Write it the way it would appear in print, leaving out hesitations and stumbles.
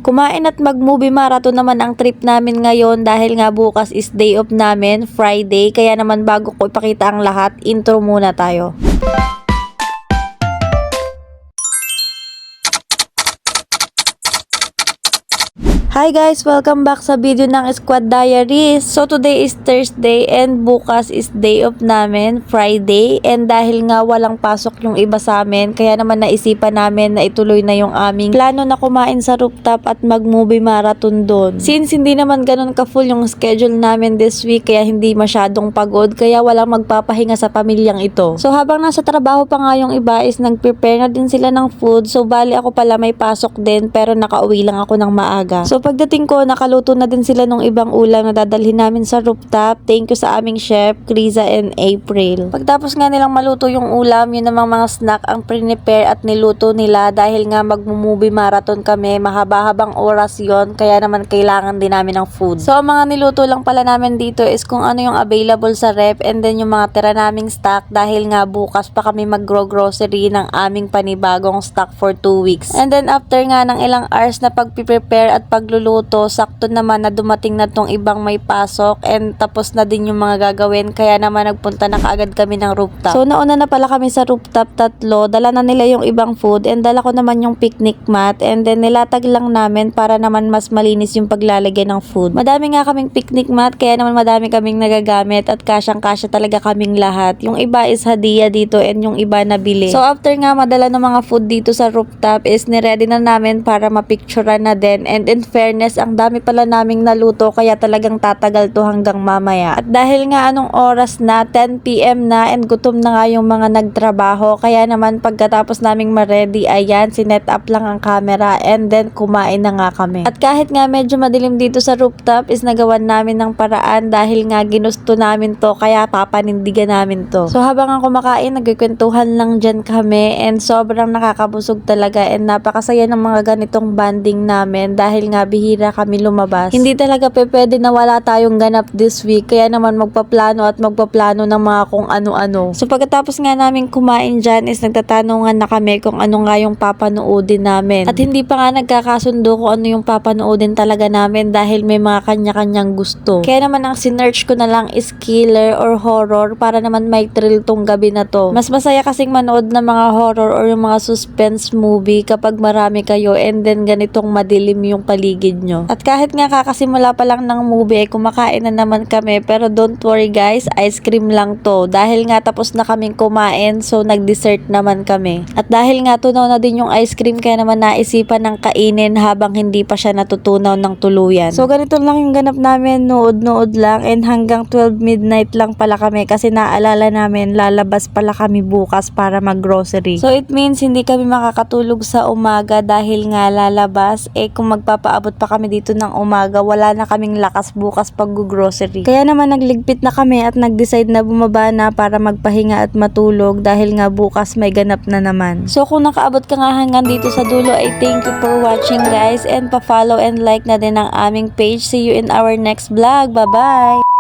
Kumain at mag-movie marathon naman ang trip namin ngayon dahil nga bukas is day off namin, Friday. Kaya naman bago ko ipakita ang lahat, intro muna tayo. Hi guys! Welcome back sa video ng Squad Diaries. So today is Thursday and bukas is day off namin, Friday. And dahil nga walang pasok yung iba sa amin, kaya naman naisipan namin na ituloy na yung aming plano na kumain sa rooftop at mag-movie marathon doon. Since hindi naman ganun ka-full yung schedule namin this week, kaya hindi masyadong pagod, kaya walang magpapahinga sa pamilyang ito. So habang nasa trabaho pa nga yung iba is nag-prepare na din sila ng food. So bali ako pala may pasok din pero nakauwi lang ako ng maaga. So pagdating ko, nakaluto na din sila ng ibang ulam na dadalhin namin sa rooftop. Thank you sa aming chef, Kriza and April. Pagtapos nga nilang maluto yung ulam, yun namang mga snack ang prepare at niluto nila dahil nga mag-movie marathon kami. Mahaba-habang oras yon, kaya naman kailangan din namin ng food. So ang mga niluto lang pala namin dito is kung ano yung available sa ref and then yung mga tira naming stock dahil nga bukas pa kami mag-grocery ng aming panibagong stock for 2 weeks. And then after nga ng ilang hours na pag-prepare at pagluluto, sakto naman na dumating na tong ibang may pasok and tapos na din yung mga gagawin, kaya naman nagpunta na kaagad kami ng rooftop. So nauna na pala kami sa rooftop tatlo, dala na nila yung ibang food and dala ko naman yung picnic mat and then nilatag lang namin para naman mas malinis yung paglalagay ng food. Madami nga kaming picnic mat kaya naman madami kaming nagagamit at kasyang-kasya talaga kaming lahat. Yung iba is hadiya dito and yung iba nabili. So after nga madala ng mga food dito sa rooftop is niready na namin para mapicturean na din, and in fairness ang dami pala naming naluto kaya talagang tatagal to hanggang mamaya. At dahil nga anong oras na, 10 PM na and gutom na nga yung mga nagtrabaho, kaya naman pagkatapos naming ma-ready, ayan, sinet up lang ang camera and then kumain na nga kami. At kahit nga medyo madilim dito sa rooftop is nagawan namin ng paraan dahil nga ginusto namin to kaya papanindigan namin to. So habang ang kumakain, nagkikwentuhan lang dyan kami and sobrang nakakabusog talaga and napakasaya ng mga ganitong banding namin dahil nga bihira kami lumabas. Hindi talaga pwede na wala tayong ganap this week, kaya naman magpaplano ng mga kung ano-ano. So pagkatapos nga namin kumain dyan is nagtatanungan na kami kung ano nga yung papanoodin namin. At hindi pa nga nagkakasundo kung ano yung papanoodin talaga namin dahil may mga kanya-kanyang gusto. Kaya naman ang sinearch ko na lang is killer or horror para naman may thrill tong gabi na to. Mas masaya kasing manood ng mga horror or yung mga suspense movie kapag marami kayo and then ganitong madilim yung paligid nyo. At kahit nga kakasimula pa lang ng movie, kumakain na naman kami, pero don't worry guys, ice cream lang to dahil nga tapos na kaming kumain, so nag-dessert naman kami. At dahil nga tunaw na din yung ice cream, kaya naman naisipan ng kainin habang hindi pa siya natutunaw ng tuluyan. So ganito lang yung ganap namin, nood-nood lang and hanggang 12 midnight lang pala kami kasi naalala namin lalabas pala kami bukas para mag-grocery. So it means hindi kami makakatulog sa umaga dahil nga lalabas, kung magpapaabot pa kami dito ng umaga, wala na kaming lakas bukas pag-grocery. Kaya naman nagligpit na kami at nag-decide na bumaba na para magpahinga at matulog dahil nga bukas may ganap na naman. So kung nakaabot ka nga hanggang dito sa dulo, ay thank you for watching guys and pa-follow and like na din ang aming page. See you in our next vlog. Bye-bye!